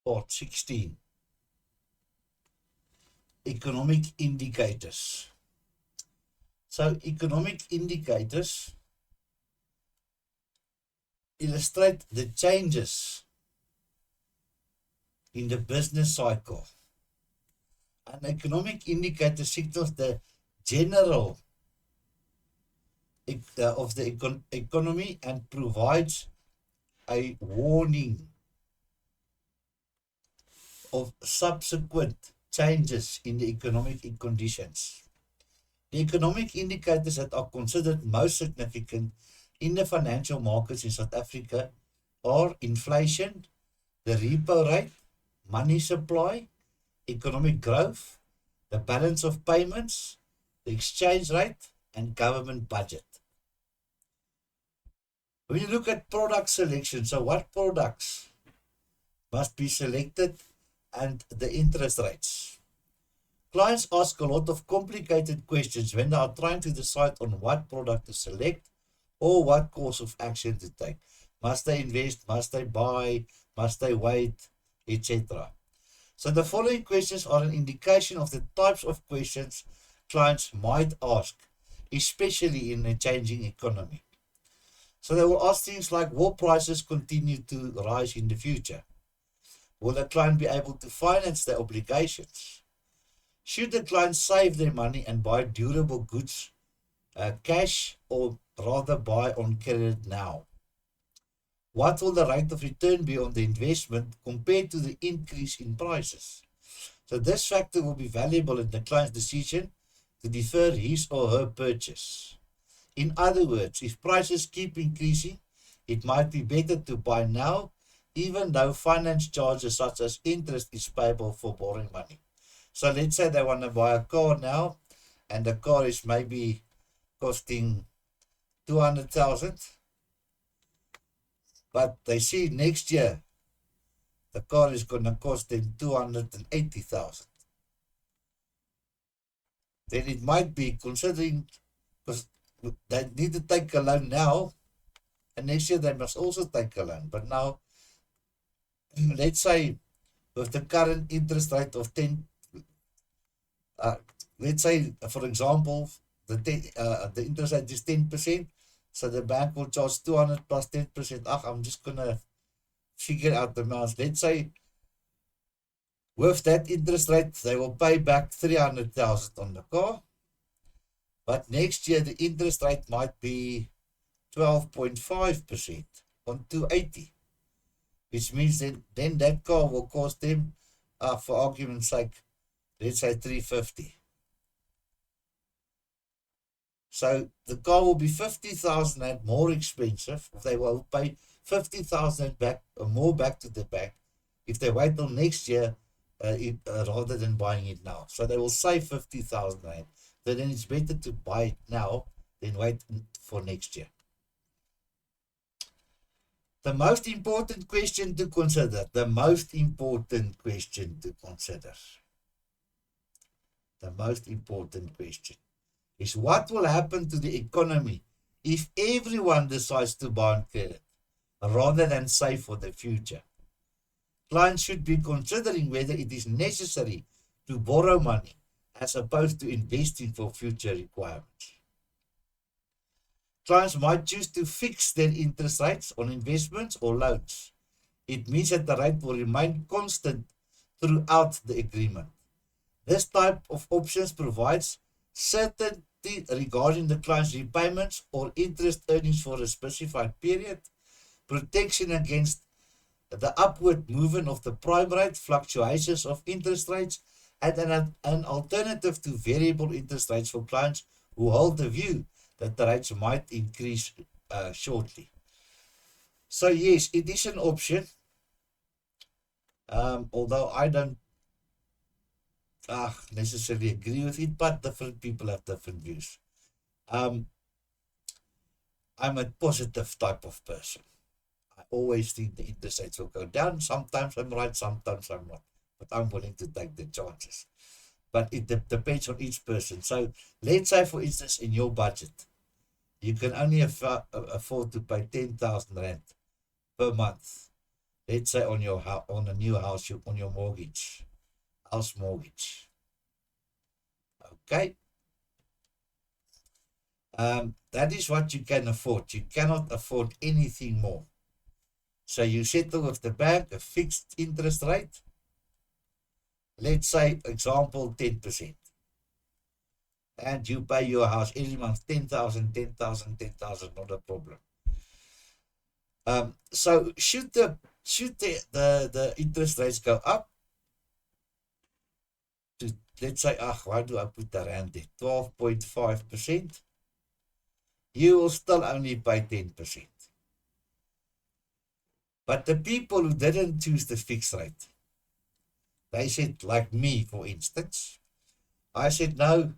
Part 16, economic indicators. So economic indicators illustrate the changes in the business cycle. An economic indicator signals the general of the economy and provides a warning of subsequent changes in the economic conditions. The economic indicators that are considered most significant in the financial markets in South Africa are inflation, the repo rate, money supply, economic growth, the balance of payments, the exchange rate, and government budget. When you look at product selection, so what products must be selected and the interest rates. Clients ask a lot of complicated questions when they are trying to decide on what product to select or what course of action to take. Must they invest? Must they buy? Must they wait? Etc. So the following questions are an indication of the types of questions clients might ask, especially in a changing economy. So they will ask things like, will prices continue to rise in the future? Will the client be able to finance their obligations? Should the client save their money and buy durable goods, cash, or rather buy on credit now? What will the rate of return be on the investment compared to the increase in prices? So this factor will be valuable in the client's decision to defer his or her purchase. In other words, if prices keep increasing, it might be better to buy now, even though finance charges such as interest is payable for borrowing money. So let's say they want to buy a car now, and the car is maybe costing 200,000, but they see next year the car is going to cost them 280,000. Then it might be considering, because they need to take a loan now, and next year they must also take a loan. But now, let's say with the current interest rate of 10, let's say, for example, the interest rate is 10%, so the bank will charge 200 plus 10%. I'm just going to figure out the amounts. Let's say with that interest rate, they will pay back 300,000 on the car. But next year, the interest rate might be 12.5% on 280, which means then that car will cost them, for argument's sake, let's say 350. So the car will be 50,000 and more expensive. They will pay 50,000 back or more back to the bank if they wait till next year rather than buying it now. So they will save 50,000 rand. So then it's better to buy it now than wait for next year. The most important question to consider, the most important question is what will happen to the economy if everyone decides to buy on credit rather than save for the future. Clients should be considering whether it is necessary to borrow money as opposed to investing for future requirements. Clients might choose to fix their interest rates on investments or loans. It means that the rate will remain constant throughout the agreement. This type of options provides certainty regarding the client's repayments or interest earnings for a specified period, protection against the upward movement of the prime rate, fluctuations of interest rates, and an alternative to variable interest rates for clients who hold the view that the rates might increase shortly. So yes, it is an option, although I don't necessarily agree with it, but different people have different views. I'm a positive type of person. I always think the interest rates will go down. Sometimes I'm right, sometimes I'm not, but I'm willing to take the chances. But it depends on each person. So let's say, for instance, in your budget, you can only afford to pay 10,000 rand per month let's say on your on a new house, on your mortgage, house mortgage. Okay. That is what you can afford. You cannot afford anything more. So you settle with the bank a fixed interest rate. Let's say, example, 10%. And you pay your house every month 10,000, 10,000, 10,000, not a problem. So should the interest rates go up to, let's say, why do I put the rand there? 12.5%. You will still only pay 10%. But the people who didn't choose the fixed rate, they said, like me, for instance, I said, no,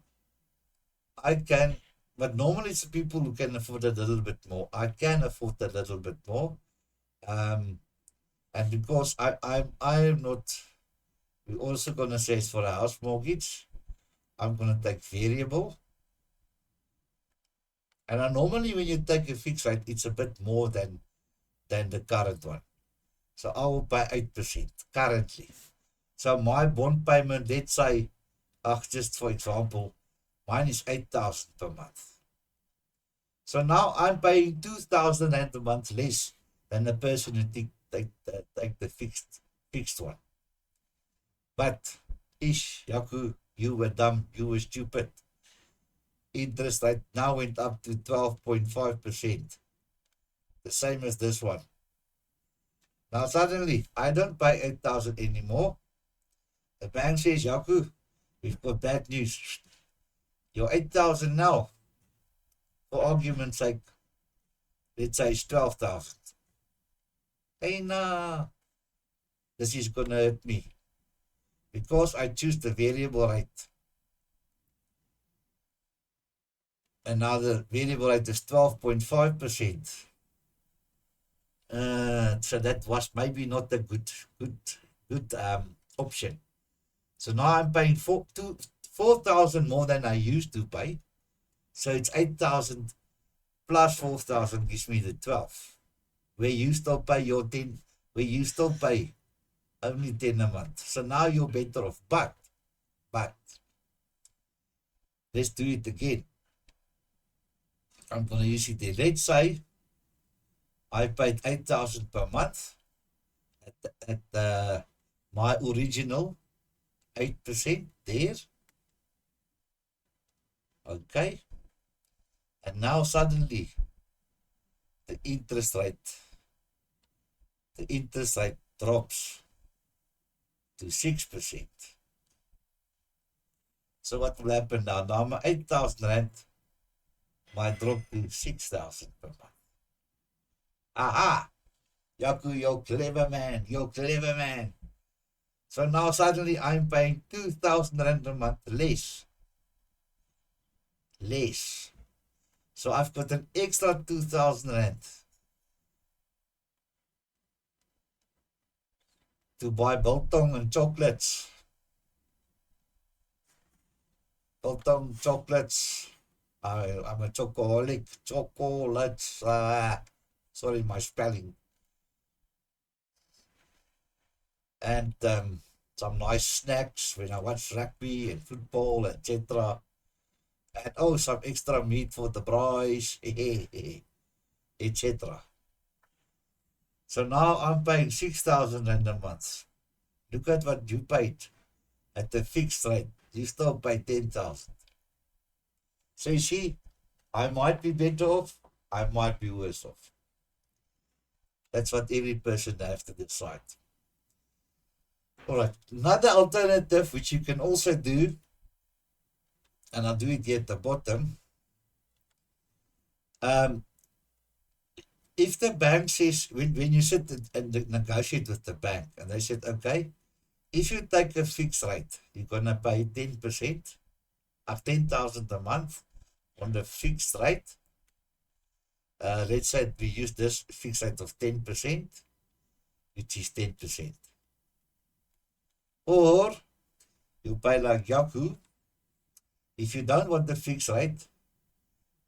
I can, but normally it's the people who can afford a little bit more. I can afford a little bit more. And because I am not, we're also going to say it's for a house mortgage, I'm going to take variable. And normally when you take a fixed rate, it's a bit more than the current one. So I will pay 8% currently. So my bond payment, let's say, just for example, mine is 8,000 per month. So now I'm paying 2,000 rand a month less than the person who take the fixed one. But Jaco, you were dumb, you were stupid. Interest rate now went up to 12.5%. The same as this one. Now suddenly, I don't pay 8,000 anymore. The bank says, Jaco, we've got bad news. Your 8,000 now, for argument's sake, let's say it's 12,000. Hey, nah, this is going to hurt me. Because I choose the variable rate. And now the variable rate is 12.5%. So that was maybe not a good option. So now I'm paying 4,000 more than I used to pay. So it's 8,000 plus 4,000 gives me the 12. Where you still pay your 10, where you still pay only 10 a month. So now you're better off. But let's do it again. I'm going to use it there. Let's say I paid 8,000 per month at my original 8% there. Okay. And now suddenly the interest rate drops to 6%. So what will happen now? Now my 8,000 rand might drop to 6,000 per month. Aha! Jaco, you're clever man. You're clever man. So now suddenly I'm paying 2,000 rand a month less. So I've got an extra 2,000 rand to buy biltong and chocolates. Biltong chocolates. I'm a chocoholic. Chocolates. Sorry, my spelling. And some nice snacks when I watch rugby and football, etc. And some extra meat for the braais, etc. So now I'm paying 6,000 rand a month. Look at what you paid at the fixed rate. You still pay 10,000. So you see, I might be better off, I might be worse off. That's what every person has to decide. All right, another alternative which you can also do, and I'll do it here at the bottom. If the bank says, when you sit and negotiate with the bank, and they said, okay, if you take a fixed rate, you're going to pay 10% of 10,000 a month on the fixed rate. Let's say we use this fixed rate of 10%, which is 10%. Or you pay like Jaco. If you don't want the fixed rate,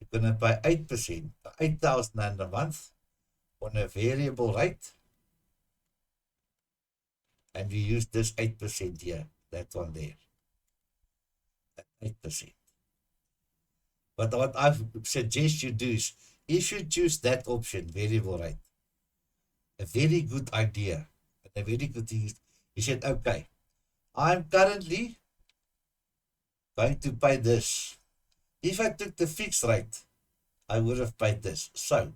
you're going to pay 8%, 8,000 rand a month on a variable rate. and you use this 8% here, that one there, at 8%. But what I suggest you do is, if you choose that option, variable rate, a very good idea, and a very good thing is, you said, okay, I'm currently going to pay this. If I took the fixed rate, I would have paid this. So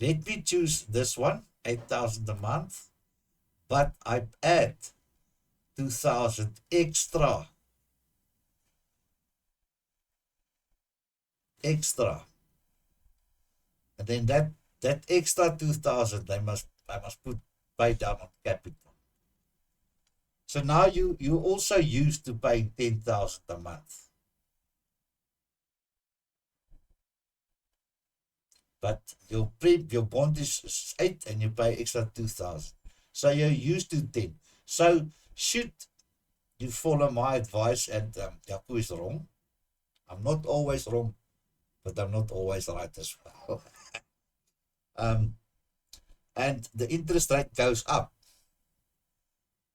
let me choose this one, 8,000 a month, but I add 2,000 extra. And then that extra 2,000, I must pay down on capital. So now you also used to pay 10,000 a month. But your bond is 8 and you pay extra 2,000. So you're used to 10. So should you follow my advice, and Jaco is wrong. I'm not always wrong, but I'm not always right as well. And the interest rate goes up.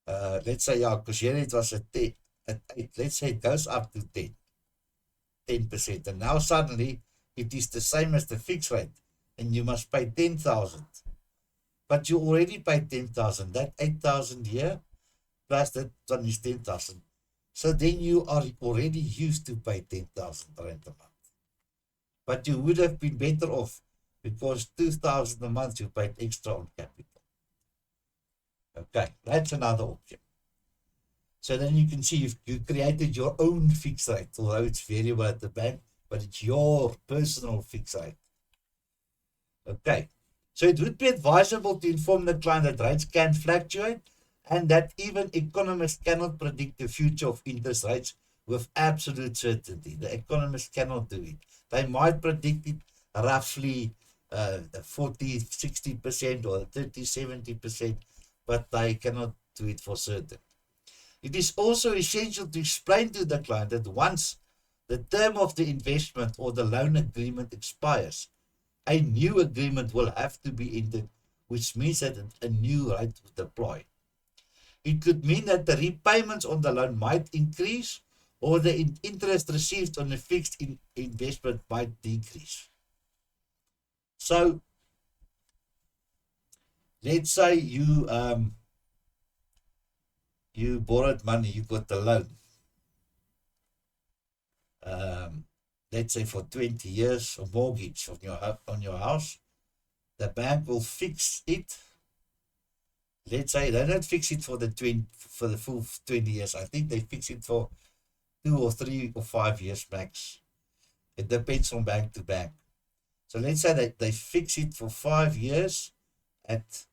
Let's say, yeah, because here it was at 8. Let's say it goes up to 10%. And now suddenly it is the same as the fixed rate, and you must pay 10,000. But you already paid 10,000. That 8,000 here plus that one is 10,000. So then you are already used to pay 10,000 rand a month. But you would have been better off, because 2,000 a month you paid extra on capital. Okay, that's another option. So then you can see you created your own fixed rate, although it's variable at the bank, but it's your personal fixed rate. Okay, so it would be advisable to inform the client that rates can fluctuate, and that even economists cannot predict the future of interest rates with absolute certainty. The economists cannot do it. They might predict it roughly 40, 60% or 30, 70%, but they cannot do it for certain. It is also essential to explain to the client that once the term of the investment or the loan agreement expires, a new agreement will have to be entered, which means that a new rate will apply. It could mean that the repayments on the loan might increase, or the interest received on a fixed investment might decrease. So let's say you borrowed money, you got the loan. Let's say for 20 years, a mortgage on your house. The bank will fix it. Let's say they don't fix it for the full 20 years. I think they fix it for 2 or 3 or 5 years max. It depends on bank to bank. So let's say that they fix it for 5 years at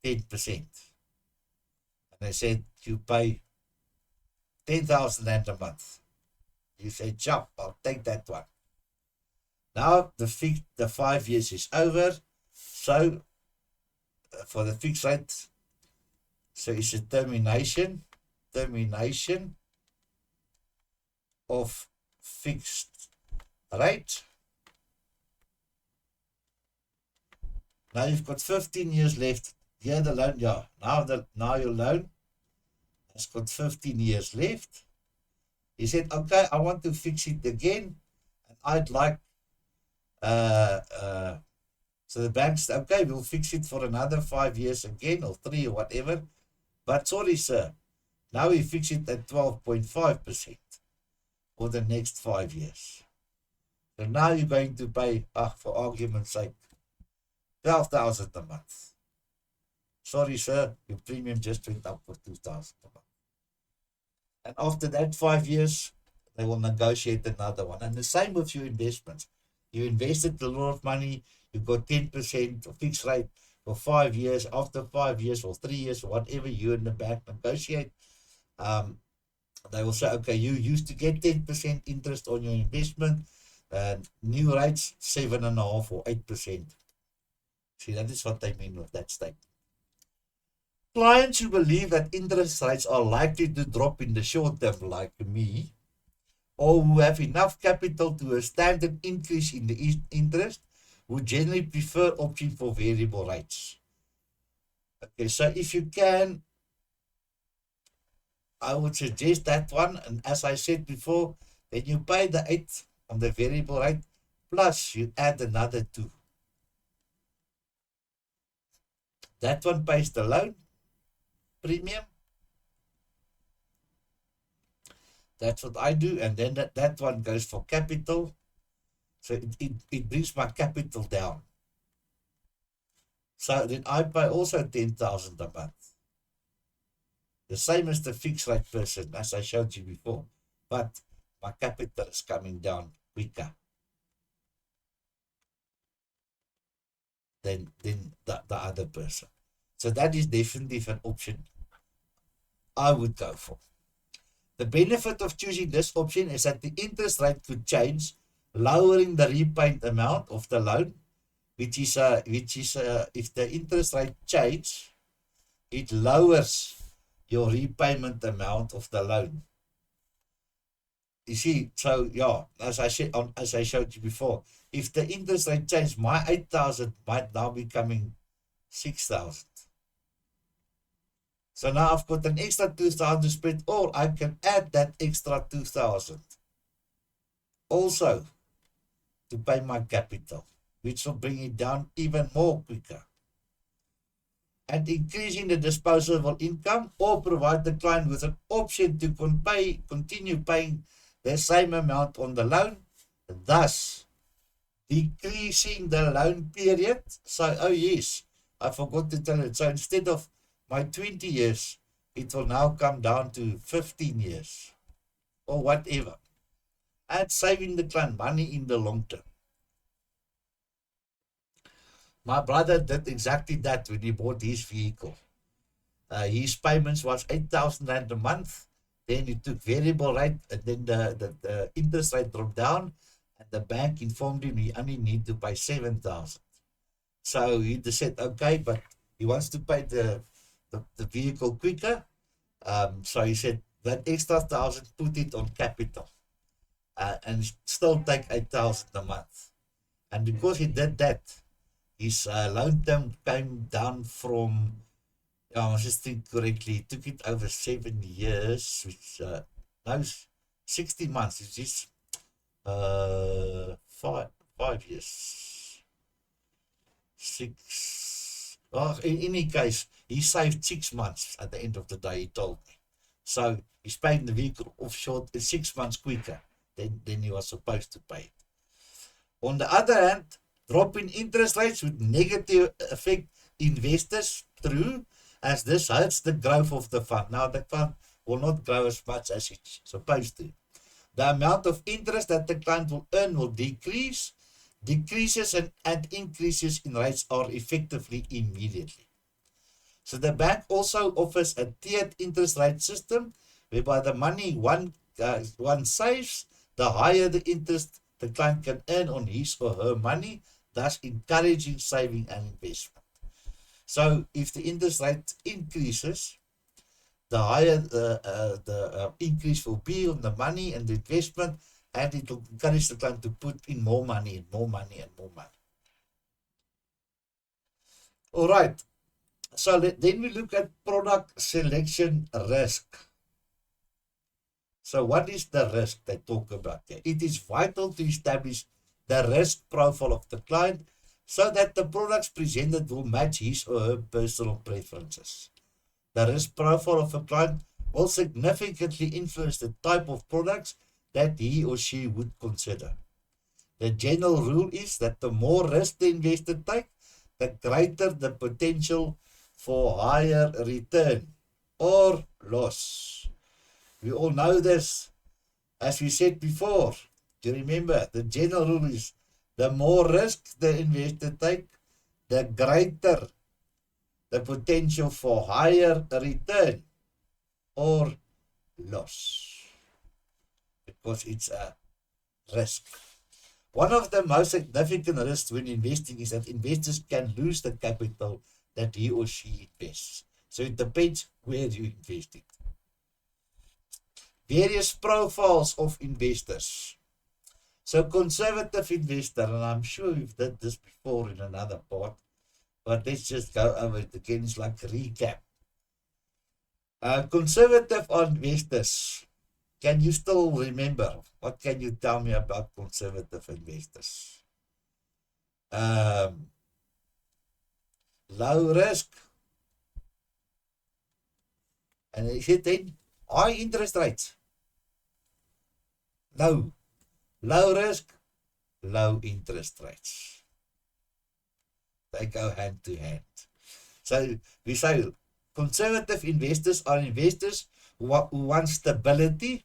10%. And they said you pay 10,000 rand a month. You say, jump, I'll take that one. Now the 5 years is over. So for the fixed rate, so it's a termination of fixed rate. Now you've got 15 years left. Here the loan, yeah. Now your loan has got 15 years left. He said, okay, I want to fix it again, and I'd like so the bank said, okay, we'll fix it for another 5 years again, or 3 or whatever. But sorry, sir, now we fix it at 12.5% for the next 5 years. So now you're going to pay, for argument's sake, 12,000 a month. Sorry, sir, your premium just went up for 2,000 a month. And after that 5 years, they will negotiate another one. And the same with your investments. You invested a lot of money, you got 10% fixed rate for 5 years. After 5 years or 3 years or whatever you and the bank negotiate, they will say, okay, you used to get 10% interest on your investment, and new rates 7.5% or 8%. See, that is what they mean with that statement. Clients who believe that interest rates are likely to drop in the short term, like me, or who have enough capital to withstand an increase in the interest, would generally prefer option for variable rates. Okay, so if you can I would suggest that one. And as I said before, then you pay the 8 on the variable rate, plus you add another 2. That one pays the loan premium. That's what I do. And then that one goes for capital. So it brings my capital down. So then I pay also 10,000 a month. The same as the fixed rate person, as I showed you before. But my capital is coming down quicker than the other person. So that is definitely an option I would go for. The benefit of choosing this option is that the interest rate could change, lowering the repayment amount of the loan, which is if the interest rate change, it lowers your repayment amount of the loan. You see, so yeah, as I showed you before, if the interest rate change, my 8,000 might now be coming 6,000. So now I've got an extra 2,000 to spend, or I can add that extra 2,000 also to pay my capital, which will bring it down even more quicker. And increasing the disposable income, or provide the client with an option to continue paying the same amount on the loan, thus decreasing the loan period. So, oh yes, I forgot to tell you. So instead of my 20 years, it will now come down to 15 years or whatever. And saving the client money in the long term. My brother did exactly that when he bought his vehicle. His payments was 8,000 rand a month. Then he took variable rate, and then the interest rate dropped down, and the bank informed him he only need to pay 7,000. So he just said, okay, but he wants to pay the vehicle quicker. So he said that extra 1,000, put it on capital, and still take 8,000 a month. And because he did that, his loan term came down from, I must just think correctly, he took it over 7 years, which no, 60 months, which is 5 years. 6. Oh, in any case, he saved 6 months at the end of the day, he told me. So he's paying the vehicle off short 6 months quicker than he was supposed to pay it. On the other hand, drop in interest rates would negatively affect investors through, as this hurts the growth of the fund. Now, the fund will not grow as much as it's supposed to. The amount of interest that the client will earn will decrease. Decreases and increases in rates are effectively immediately. So the bank also offers a tiered interest rate system, whereby the money one saves, the higher the interest the client can earn on his or her money, thus encouraging saving and investment. So if the interest rate increases, the higher the increase will be on the money and the investment, and it will encourage the client to put in more money and more money and more money. All right. So then we look at product selection risk. So what is the risk they talk about here? It is vital to establish the risk profile of the client so that the products presented will match his or her personal preferences. The risk profile of a client will significantly influence the type of products that he or she would consider. The general rule is that the more risk the investor takes, the greater the potential for higher return or loss. We all know this. As we said before, do you remember? The general rule is the more risk the investor takes, the greater the potential for higher return or loss, because it's a risk. One of the most significant risks when investing is that investors can lose the capital that he or she invests. So it depends where you invest it. Various profiles of investors. So conservative investor, and I'm sure you've done this before in another part, but let's just go over it again. It's like a recap. Conservative investors. Can you still remember? What can you tell me about conservative investors? Um, Low risk. And is it then high interest rates? No. Low risk, low interest rates. They go hand to hand. So we say conservative investors are investors who want stability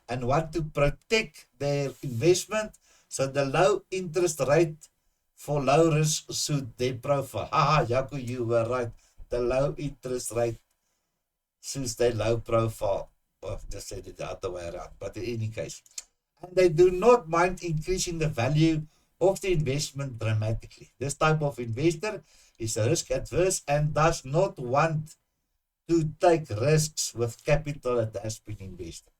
and want to protect their investment, so the low interest rate for low risk suit their profile. Haha, Jaco, you were right. The low interest rate suits their low profile. Or just said it the other way around. But in any case, and they do not mind increasing the value of the investment dramatically. This type of investor is risk adverse and does not want to take risks with capital that has been invested.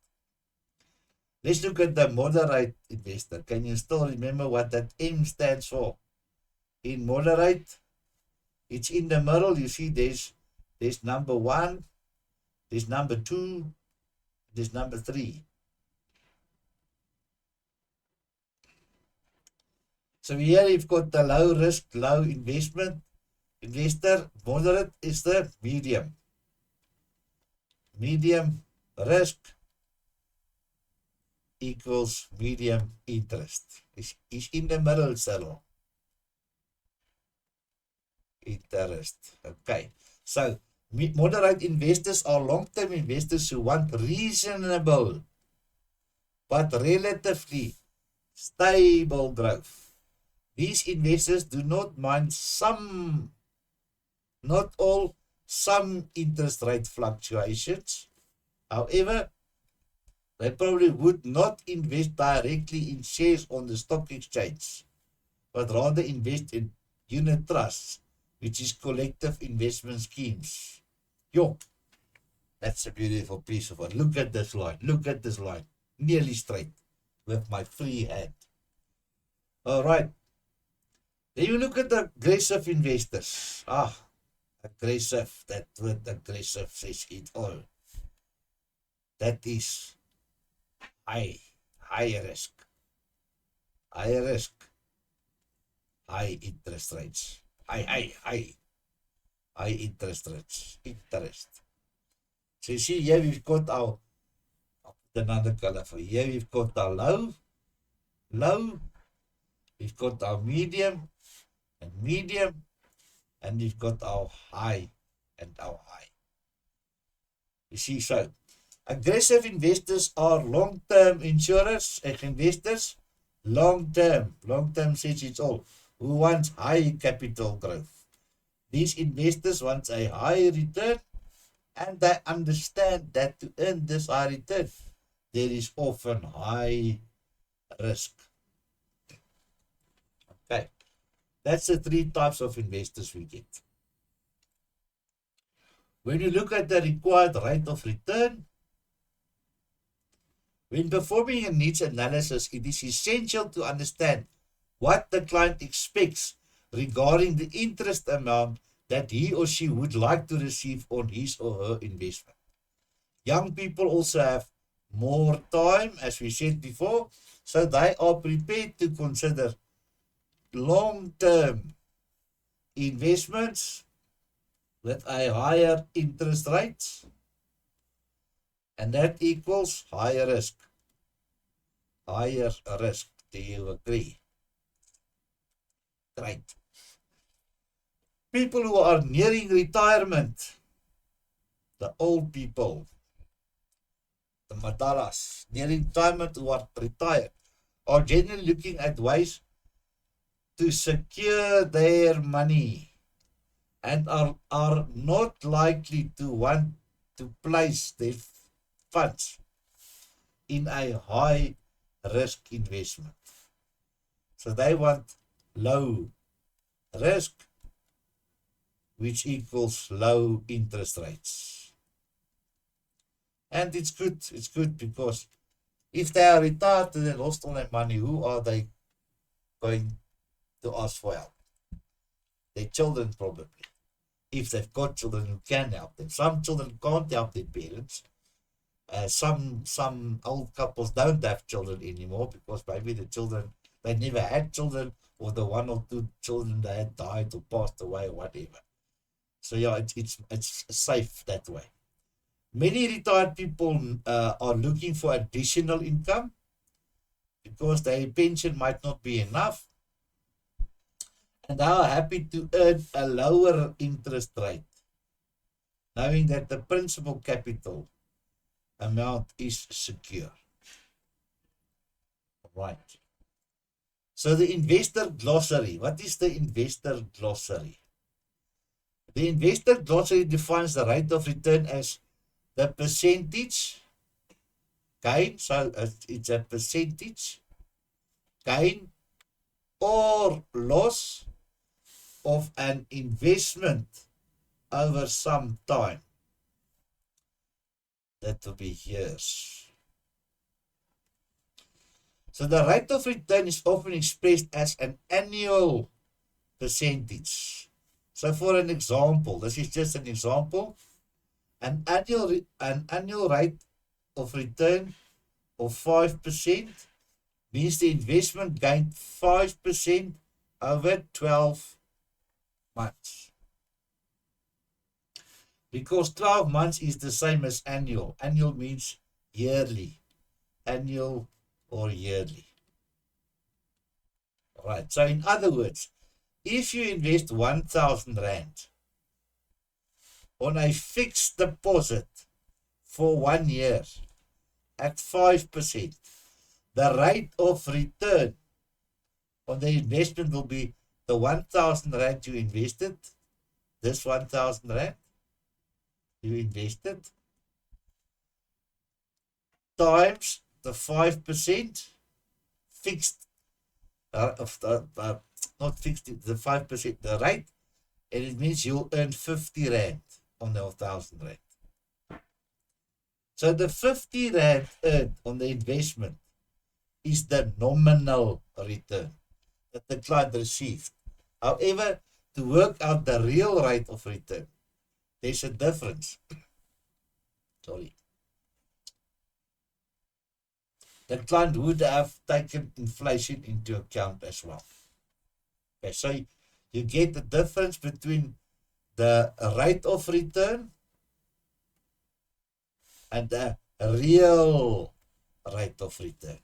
Let's look at the moderate investor. Can you still remember what that M stands for? In moderate, it's in the middle. You see there's number 1, there's number 2, there's number 3. So here you've got the low risk, low investment investor. Moderate is the medium. Medium risk equals medium interest. Is in the middle, Salo. Interest. Okay. So moderate investors are long-term investors who want reasonable but relatively stable growth. These investors do not mind some, not all, some interest rate fluctuations. However, they probably would not invest directly in shares on the stock exchange, but rather invest in unit trusts, which is collective investment schemes. Yo, that's a beautiful piece of art. Look at this line. Look at this line. Nearly straight with my free hand. All right. Then you look at the aggressive investors. Aggressive. That word aggressive says it all. That is high risk. High risk. High interest rates. High interest rates. Interest. So you see here we've got our, I'll put another color for here. We've got our low. We've got our medium, and we've got our high and our high. You see, so aggressive investors are long-term insurers and investors. Long-term says it's all. Who wants high capital growth? These investors want a high return, and they understand that to earn this high return, there is often high risk. Okay, that's the 3 types of investors we get. When you look at the required rate of return, when performing a needs analysis, it is essential to understand what the client expects regarding the interest amount that he or she would like to receive on his or her investment. Young people also have more time, as we said before, so they are prepared to consider long-term investments with a higher interest rate, and that equals higher risk. Higher risk. Do you agree? Great. People who are nearing retirement, the old people, the madalas, nearing retirement who are retired, are generally looking at ways to secure their money and are not likely to want to place their funds in a high risk investment. So they want low risk, which equals low interest rates. And it's good because if they are retired and they lost all their money, who are they going to ask for help? Their children probably. if they've got children who can help them. Some children can't help their parents. Some old couples don't have children anymore because maybe the children, they never had children, or the one or two children they had died or passed away or whatever. So yeah, it's safe that way. Many retired people are looking for additional income because their pension might not be enough, and they are happy to earn a lower interest rate, knowing that the principal capital amount is secure. Right. So the investor glossary. What is the investor glossary? The investor glossary defines the rate of return as the percentage gain. So it's a percentage gain or loss of an investment over some time. That will be years. So the rate of return is often expressed as an annual percentage. So for an example, this is just an example, an annual rate of return of 5% means the investment gained 5% over 12 months. Because 12 months is the same as annual. Annual means yearly. Annual or yearly. Right. So in other words, if you invest 1,000 Rand on a fixed deposit for 1 year at 5%, the rate of return on the investment will be the 1,000 Rand you invested, this 1,000 Rand you invested, times the 5% fixed, not fixed, the 5%, the rate, and it means you'll earn 50 Rand on the 1,000 Rand. So the 50 Rand earned on the investment is the nominal return that the client received. However, to work out the real rate of return, there's a difference. Sorry. The client would have taken inflation into account as well. Okay, so you get the difference between the rate of return and the real rate of return.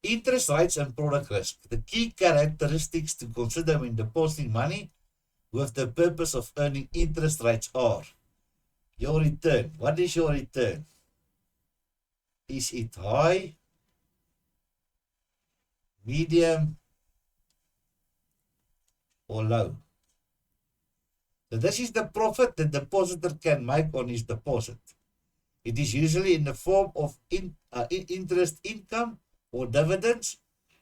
Interest rates and product risk. The key characteristics to consider when depositing money with the purpose of earning interest rates are your return. What is your return? Is it high, medium, or low? So this is the profit the depositor can make on his deposit. It is usually in the form of interest income or dividends,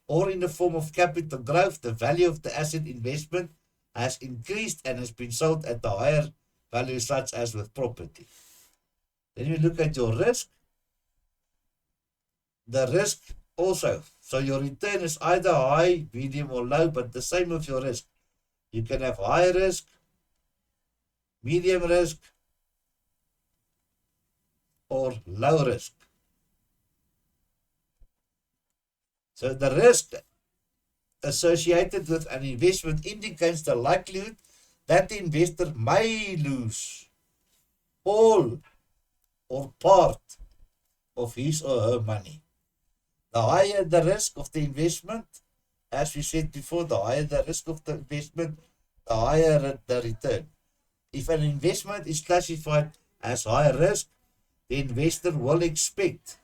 or in the form of capital growth. The value of the asset investment has increased and has been sold at a higher value, such as with property. Then we look at your risk. The risk also. So your return is either high, medium, or low, but the same with your risk. You can have high risk, medium risk, or low risk. So the risk associated with an investment indicates the likelihood that the investor may lose all or part of his or her money. The higher the risk of the investment, as we said before, the higher the risk of the investment, the higher the return. If an investment is classified as high risk, the investor will expect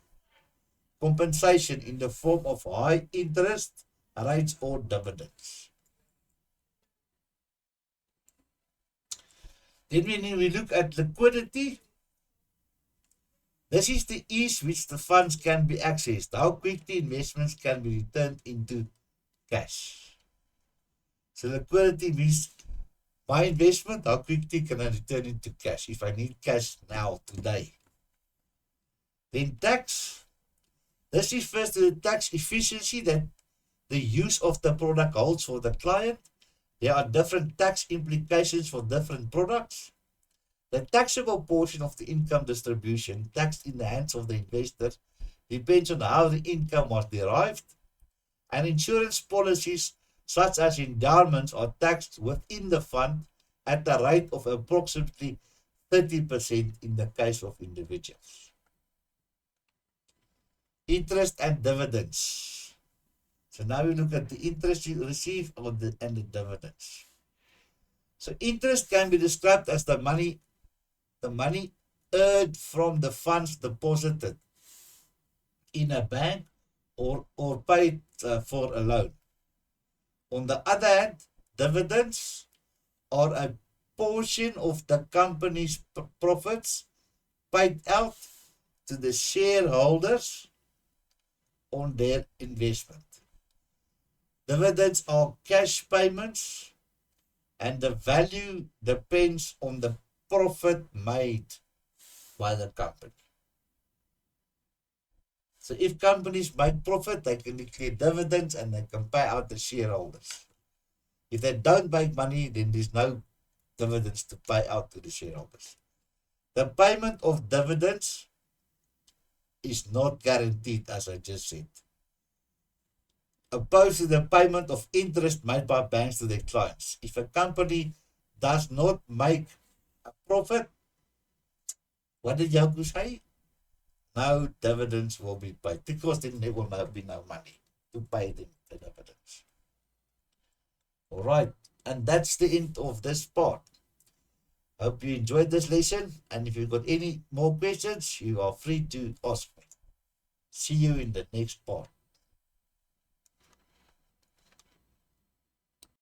compensation in the form of high interest rates or dividends. Then when we look at liquidity, this is the ease which the funds can be accessed, how quickly investments can be returned into cash. So liquidity means my investment, how quickly can I return into cash if I need cash now, today. Then tax. This refers to the tax efficiency that the use of the product holds for the client. There are different tax implications for different products. The taxable portion of the income distribution taxed in the hands of the investor depends on how the income was derived, and insurance policies such as endowments are taxed within the fund at a rate of approximately 30% in the case of individuals. Interest and dividends. So now we look at the interest you receive and the dividends. So interest can be described as the money earned from the funds deposited in a bank or paid for a loan. On the other hand, dividends are a portion of the company's profits paid out to the shareholders on their investment. Dividends are cash payments, and the value depends on the profit made by the company. So if companies make profit, they can declare dividends and they can pay out the shareholders. If they don't make money, then there's no dividends to pay out to the shareholders. The payment of dividends is not guaranteed, as I just said, opposed to the payment of interest made by banks to their clients. If a company does not make a profit, what did Jaco say? No dividends will be paid, because then there will be no money to pay them the dividends. All right, and that's the end of this part. Hope you enjoyed this lesson, and if you've got any more questions, you are free to ask me. See you in the next part.